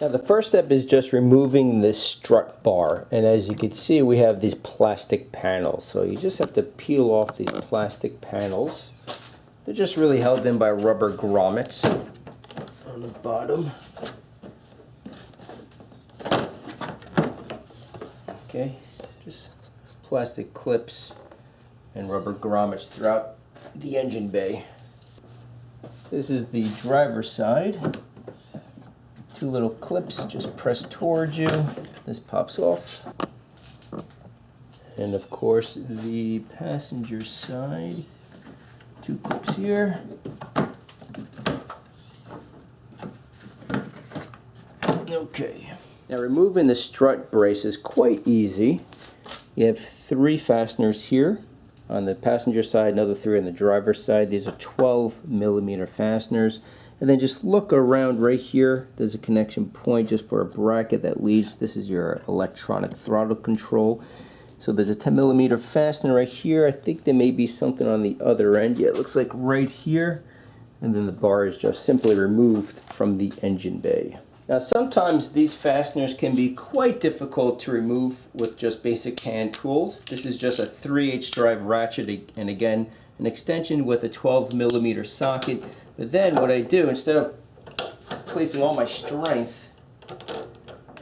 Now the first step is just removing this strut bar, and as you can see we have these plastic panels, so you just have to peel off these plastic panels. They're just really held in by rubber grommets on the bottom. Okay, just plastic clips and rubber grommets throughout the engine bay. This is the driver's side. Two little clips just press towards you. This pops off. And of course the passenger side. Two clips here. Okay. Now removing the strut brace is quite easy. You have 3 fasteners here on the passenger side, another 3 on the driver's side. These are 12mm fasteners. And then just look around right here. There's a connection point just for a bracket that leads. This is your electronic throttle control. So there's a 10mm fastener right here. I think there may be something on the other end. Yeah, it looks like right here. And then the bar is just simply removed from the engine bay. Now sometimes these fasteners can be quite difficult to remove with just basic hand tools. This is just a 3/8 drive ratchet, and again an extension with a 12mm socket. But then what I do, instead of placing all my strength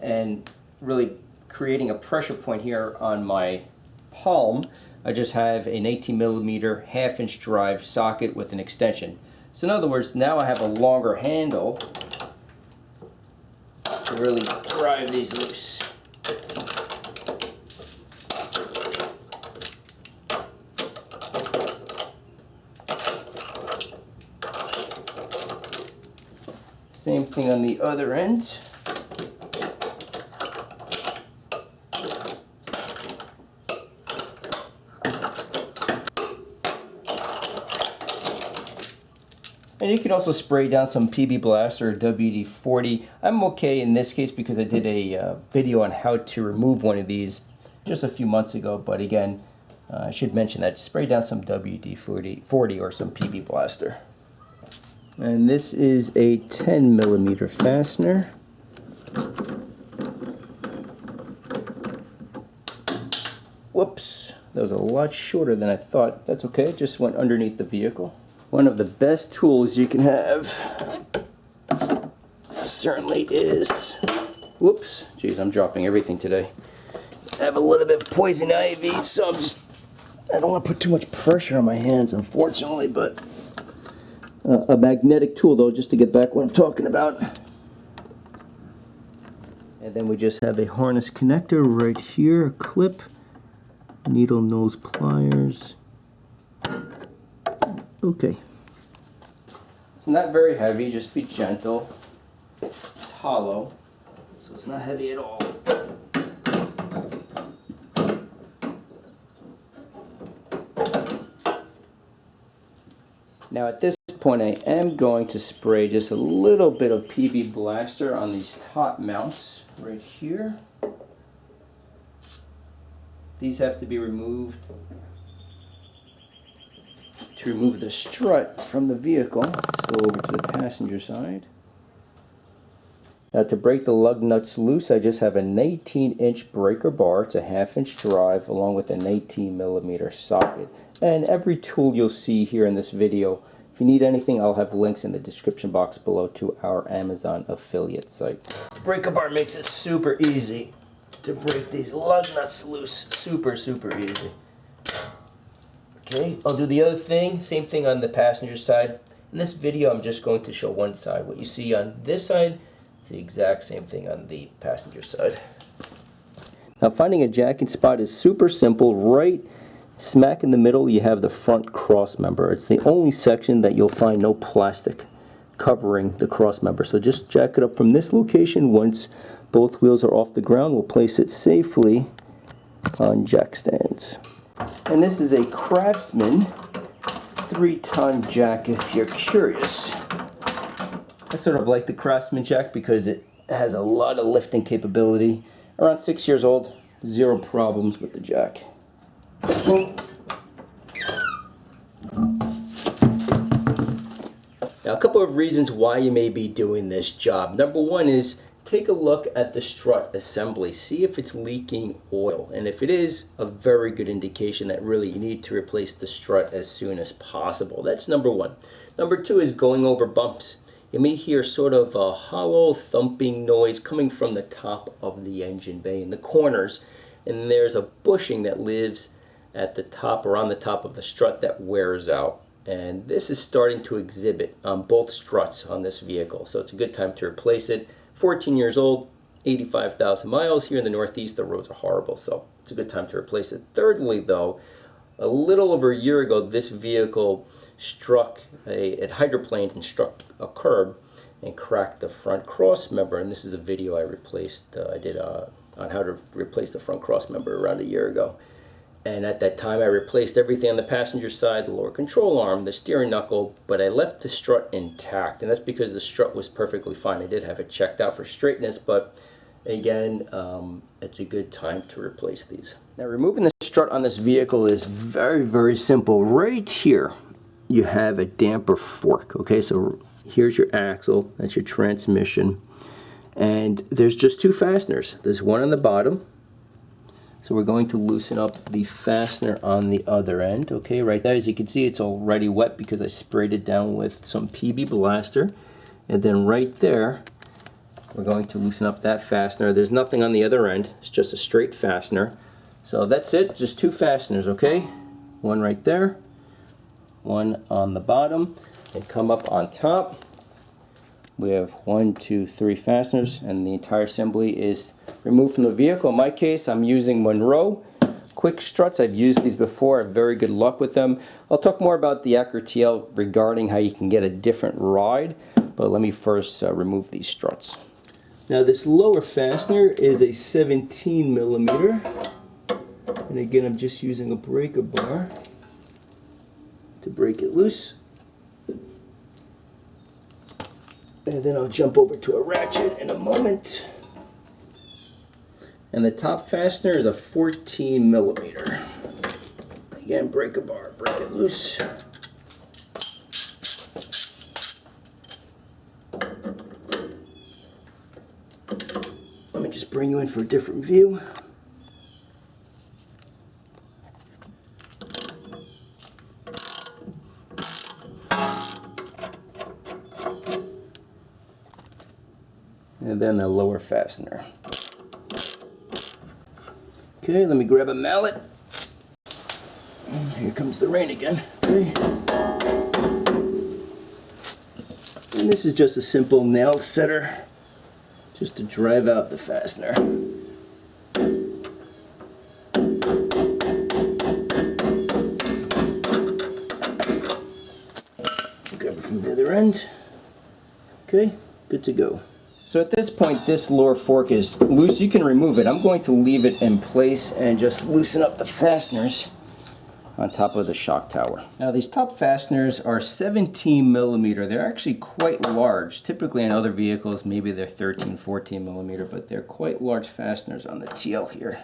and really creating a pressure point here on my palm, I just have an 18mm 1/2" drive socket with an extension. So in other words, now I have a longer handle to really drive these loose. Same thing on the other end. And you can also spray down some PB Blaster or WD-40. I'm okay in this case because I did a video on how to remove one of these just a few months ago. But again, I should mention that spray down some WD-40 or some PB Blaster. And this is a 10mm fastener. Whoops, that was a lot shorter than I thought. That's okay, it just went underneath the vehicle. One of the best tools you can have certainly is, whoops, geez, I'm dropping everything today. I have a little bit of poison ivy, so I don't want to put too much pressure on my hands, unfortunately, but a magnetic tool though, just to get back what I'm talking about. And then we just have a harness connector right here, a clip, needle nose pliers. Okay. It's not very heavy, just be gentle. It's hollow, so it's not heavy at all. Now at this point I am going to spray just a little bit of PB Blaster on these top mounts right here. These have to be removed to remove the strut from the vehicle. Let's go over to the passenger side. Now to break the lug nuts loose, I just have an 18-inch breaker bar. It's a 1/2" drive along with an 18mm socket. And every tool you'll see here in this video, if you need anything, I'll have links in the description box below to our Amazon affiliate site. The breaker bar makes it super easy to break these lug nuts loose. Super easy. Okay, I'll do the other thing, same thing on the passenger side. In this video, I'm just going to show one side. What you see on this side, it's the exact same thing on the passenger side. Now finding a jacking spot is super simple. Right smack in the middle, you have the front cross member. It's the only section that you'll find no plastic covering the cross member. So just jack it up from this location. Once both wheels are off the ground, we'll place it safely on jack stands. And this is a Craftsman 3-ton jack if you're curious. I sort of like the Craftsman jack because it has a lot of lifting capability. Around 6 years old, 0 problems with the jack. Now a couple of reasons why you may be doing this job. Number one is take a look at the strut assembly. See if it's leaking oil. And if it is, a very good indication that really you need to replace the strut as soon as possible. That's number one. Number two is going over bumps. You may hear sort of a hollow thumping noise coming from the top of the engine bay in the corners. And there's a bushing that lives at the top or on the top of the strut that wears out. And this is starting to exhibit on both struts on this vehicle. So it's a good time to replace it. 14 years old, 85,000 miles. Here in the Northeast, the roads are horrible, so it's a good time to replace it. Thirdly, though, a little over a year ago, this vehicle it hydroplaned and struck a curb and cracked the front cross member. And this is a video I did on how to replace the front cross member around a year ago. And at that time, I replaced everything on the passenger side, the lower control arm, the steering knuckle, but I left the strut intact. And that's because the strut was perfectly fine. I did have it checked out for straightness, but again, it's a good time to replace these. Now, removing the strut on this vehicle is very, very simple. Right here, you have a damper fork. Okay, so here's your axle, that's your transmission. And there's just two fasteners. There's one on the bottom. So we're going to loosen up the fastener on the other end. Okay, right there, as you can see, it's already wet because I sprayed it down with some PB Blaster. And then right there, we're going to loosen up that fastener. There's nothing on the other end. It's just a straight fastener. So that's it, just two fasteners, okay? One right there, one on the bottom, and come up on top. We have 1, 2, 3 fasteners, and the entire assembly is removed from the vehicle. In my case, I'm using Monroe quick struts. I've used these before. I have very good luck with them. I'll talk more about the Acura TL regarding how you can get a different ride, but let me first remove these struts. Now, this lower fastener is a 17 millimeter, and again, I'm just using a breaker bar to break it loose. And then I'll jump over to a ratchet in a moment. And the top fastener is a 14 millimeter. Again, breaker bar, break it loose. Let me just bring you in for a different view. And then the lower fastener. Okay, let me grab a mallet. And here comes the rain again. Okay. And this is just a simple nail setter, just to drive out the fastener. Grab it from the other end. Okay, good to go. So at this point, this lower fork is loose. You can remove it. I'm going to leave it in place and just loosen up the fasteners on top of the shock tower. Now, these top fasteners are 17 millimeter. They're actually quite large. Typically in other vehicles, maybe they're 13, 14 millimeter, but they're quite large fasteners on the TL here.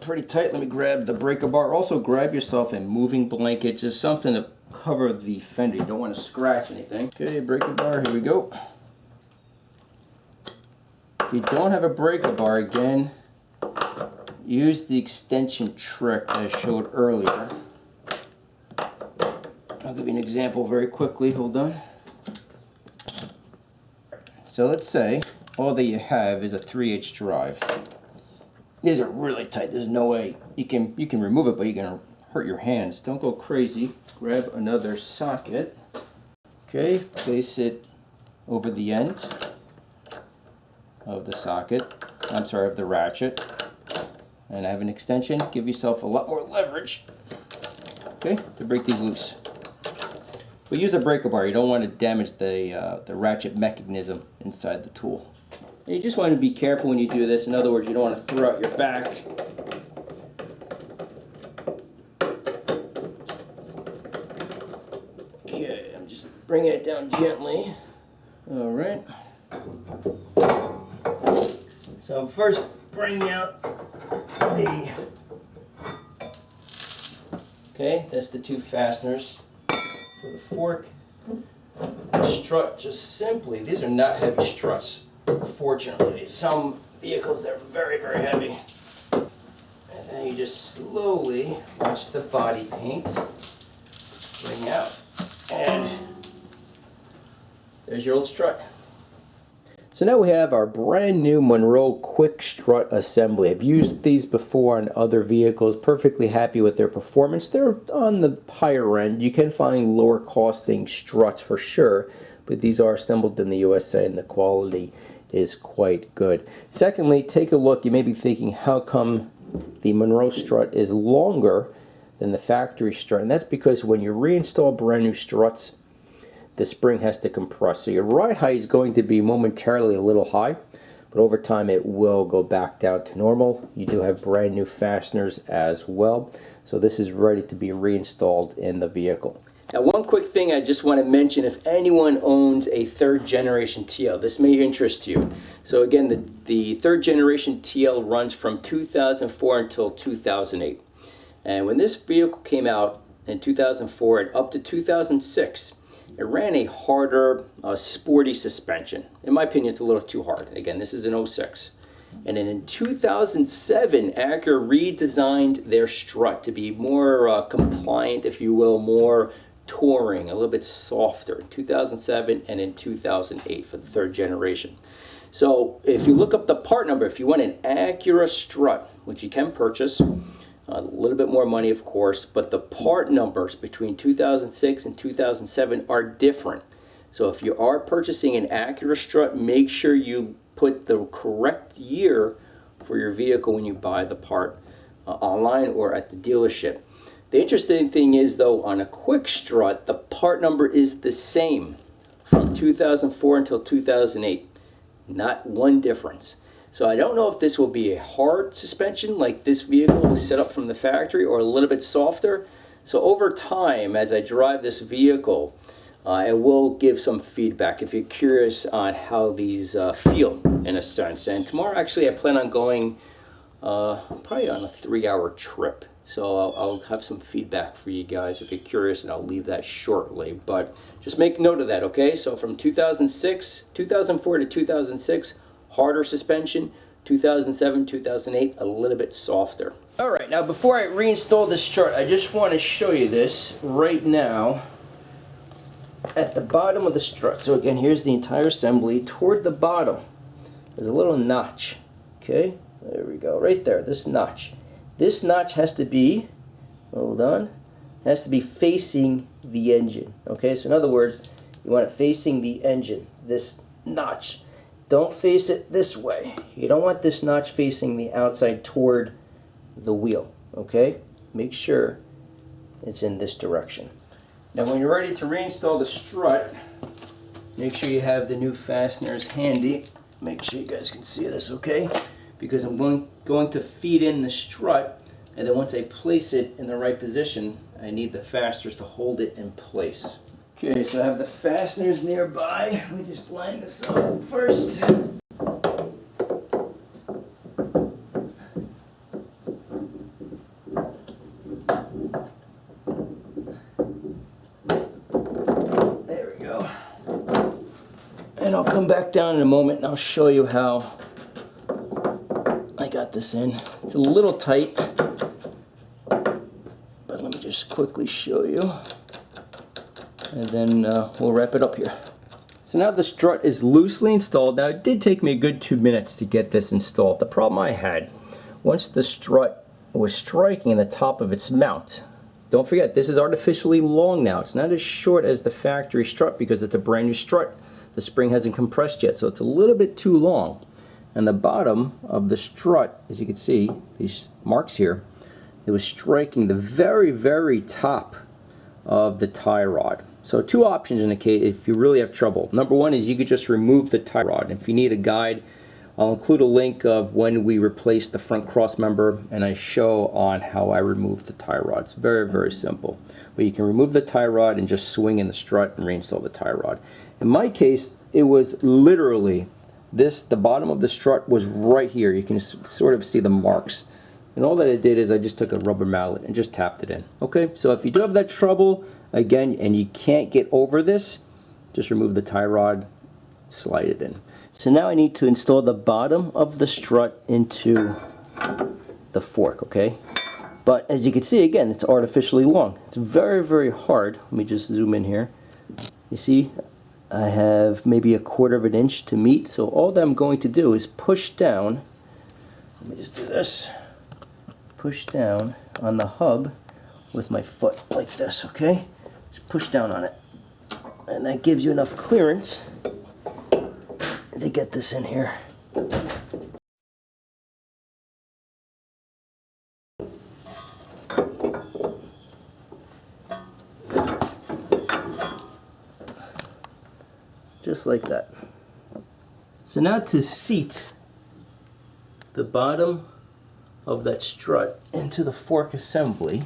Pretty tight. Let me grab the breaker bar. Also, grab yourself a moving blanket, just something to cover the fender. You don't want to scratch anything. Okay, breaker bar, here we go. If you don't have a breaker bar, again, use the extension trick I showed earlier. I'll give you an example very quickly. Hold on. So let's say all that you have is a 3/8 drive. These are really tight. There's no way you can remove it, but you're gonna hurt your hands. Don't go crazy. Grab another socket. Okay, place it over the end of the socket. I'm sorry, of the ratchet. And have an extension. Give yourself a lot more leverage. Okay, to break these loose. But use a breaker bar. You don't want to damage the ratchet mechanism inside the tool. And you just want to be careful when you do this. In other words, you don't want to throw out your back. Okay, I'm just bringing it down gently. All right. So first, bring out okay, that's the two fasteners for the fork. the strut just simply, these are not heavy struts, fortunately. Some vehicles they're very, very heavy. And then you just slowly watch the body paint bring out, and there's your old strut. So now we have our brand new Monroe Quick Strut Assembly. I've used these before on other vehicles, perfectly happy with their performance. They're on the higher end. You can find lower costing struts for sure, but these are assembled in the USA and the quality is quite good. Secondly, take a look. You may be thinking, how come the Monroe strut is longer than the factory strut? And that's because when you reinstall brand new struts, the spring has to compress. So your ride height is going to be momentarily a little high, but over time it will go back down to normal. You do have brand new fasteners as well. So this is ready to be reinstalled in the vehicle. Now, one quick thing I just want to mention, if anyone owns a third generation TL, this may interest you. So again, the third generation TL runs from 2004 until 2008. And when this vehicle came out in 2004 and up to 2006, it ran a harder, sporty suspension. In my opinion, it's a little too hard. Again, this is an 06. And then in 2007, Acura redesigned their strut to be more compliant, if you will, more touring, a little bit softer in 2007 and in 2008 for the third generation. So if you look up the part number, if you want an Acura strut, which you can purchase, a little bit more money, of course, but the part numbers between 2006 and 2007 are different. So if you are purchasing an Acura strut, make sure you put the correct year for your vehicle when you buy the part online or at the dealership. The interesting thing is, though, on a quick strut, the part number is the same from 2004 until 2008. Not one difference. So I don't know if this will be a hard suspension like this vehicle was set up from the factory, or a little bit softer. So over time, as I drive this vehicle, I will give some feedback if you're curious on how these feel in a sense. And tomorrow, actually, I plan on going probably on a 3-hour trip. So I'll have some feedback for you guys if you're curious, and I'll leave that shortly. But just make note of that, okay? So from 2004 to 2006, harder suspension. 2007, 2008, a little bit softer. All right, now before I reinstall the strut, I just want to show you this right now at the bottom of the strut. So again, here's the entire assembly. Toward the bottom, there's a little notch. Okay, there we go, right there, this notch. This notch has to be, hold on, has to be facing the engine. Okay, so in other words, you want it facing the engine, this notch. Don't face it this way. You don't want this notch facing the outside toward the wheel, okay? Make sure it's in this direction. Now when you're ready to reinstall the strut, make sure you have the new fasteners handy. Make sure you guys can see this, okay? Because I'm going to feed in the strut, and then once I place it in the right position, I need the fasteners to hold it in place. Okay, so I have the fasteners nearby. Let me just line this up first. There we go. And I'll come back down in a moment and I'll show you how I got this in. It's a little tight, but let me just quickly show you. And then we'll wrap it up here. So now the strut is loosely installed. Now it did take me a good 2 minutes to get this installed. The problem I had, once the strut was striking in the top of its mount, don't forget this is artificially long now. It's not as short as the factory strut because it's a brand new strut. The spring hasn't compressed yet, so it's a little bit too long. And the bottom of the strut, as you can see, these marks here, it was striking the very, very top of the tie rod. So two options in the case if you really have trouble. Number one is you could just remove the tie rod. If you need a guide, I'll include a link of when we replaced the front cross member, and I show on how I removed the tie rod. It's very, very simple. But you can remove the tie rod and just swing in the strut and reinstall the tie rod. In my case, it was literally this, the bottom of the strut was right here. You can sort of see the marks. And all that I did is I just took a rubber mallet and just tapped it in. Okay, so if you do have that trouble, again, and you can't get over this, just remove the tie rod, slide it in. So now I need to install the bottom of the strut into the fork, okay? But as you can see, again, it's artificially long. It's very, very hard. Let me just zoom in here. You see, I have maybe 1/4 of an inch to meet, so all that I'm going to do is push down. Let me just do this. Push down on the hub with my foot like this, okay? Just push down on it. And that gives you enough clearance to get this in here. Just like that. So now to seat the bottom of that strut into the fork assembly,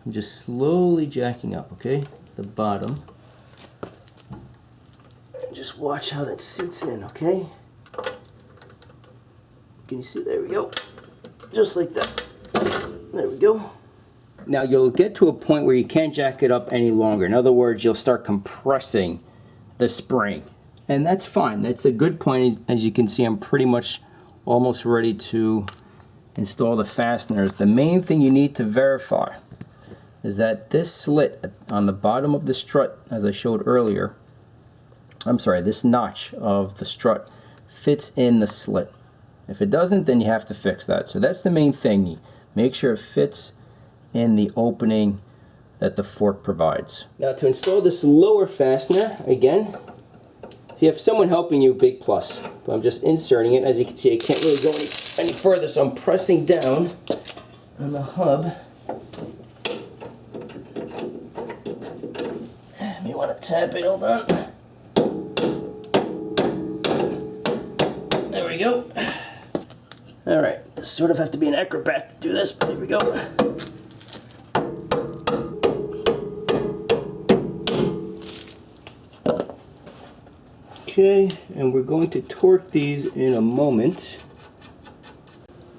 I'm just slowly jacking up, okay? The bottom. And just watch how that sits in, okay? Can you see? There we go. Just like that. There we go. Now you'll get to a point where you can't jack it up any longer. In other words, you'll start compressing the spring. And that's fine. That's a good point. As you can see, I'm pretty much almost ready to install the fasteners. The main thing you need to verify is that this slit on the bottom of the strut, as I showed earlier, this notch of the strut fits in the slit. If it doesn't, then you have to fix that. So that's the main thing. Make sure it fits in the opening that the fork provides. Now to install this lower fastener, again, if you have someone helping you, big plus. But I'm just inserting it. As you can see, I can't really go any further, so I'm pressing down on the hub. May want to tap it, hold on. There we go. Alright, sort of have to be an acrobat to do this, but here we go. Okay, and we're going to torque these in a moment.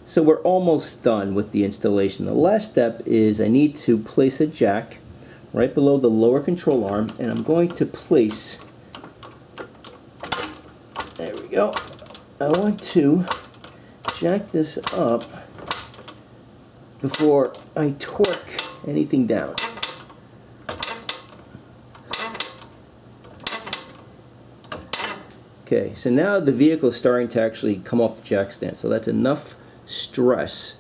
So we're almost done with the installation. The last step is I need to place a jack right below the lower control arm, and I'm going to place, there we go, I want to jack this up before I torque anything down. Okay, so now the vehicle is starting to actually come off the jack stand, so that's enough stress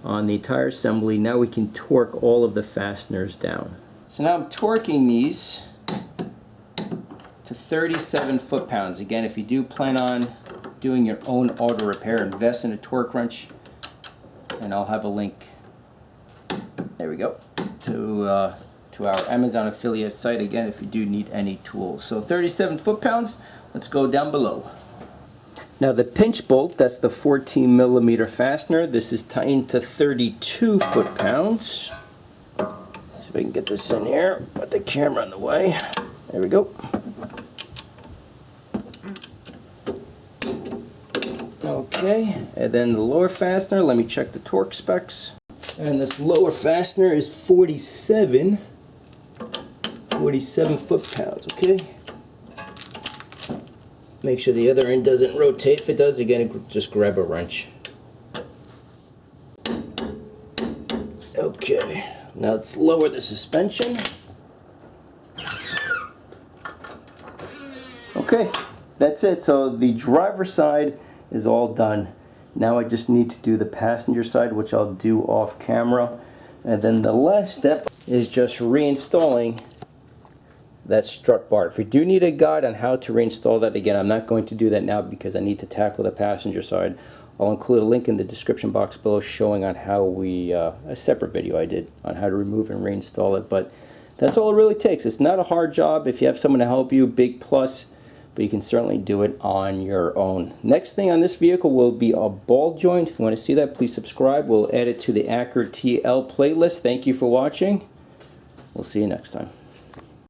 on the entire assembly. Now we can torque all of the fasteners down. So now I'm torquing these to 37 foot-pounds. Again, if you do plan on doing your own auto repair, invest in a torque wrench, and I'll have a link, there we go, to our Amazon affiliate site, again, if you do need any tools. So 37 foot-pounds. Let's go down below. Now the pinch bolt, that's the 14mm fastener. This is tightened to 32 foot-pounds. See if I can get this in here. Put the camera in the way. There we go. Okay, and then the lower fastener, let me check the torque specs. And this lower fastener is 47 foot-pounds, okay? Make sure the other end doesn't rotate. If it does, again, just grab a wrench. Okay, now let's lower the suspension. Okay, that's it. So the driver's side is all done. Now I just need to do the passenger side, which I'll do off camera. And then the last step is just reinstalling that strut bar. If you do need a guide on how to reinstall that, again, I'm not going to do that now because I need to tackle the passenger side. I'll include a link in the description box below showing on how we, a separate video I did on how to remove and reinstall it. But that's all it really takes. It's not a hard job. If you have someone to help you, big plus, but you can certainly do it on your own. Next thing on this vehicle will be a ball joint. If you want to see that, please subscribe. We'll add it to the Acura TL playlist. Thank you for watching. We'll see you next time.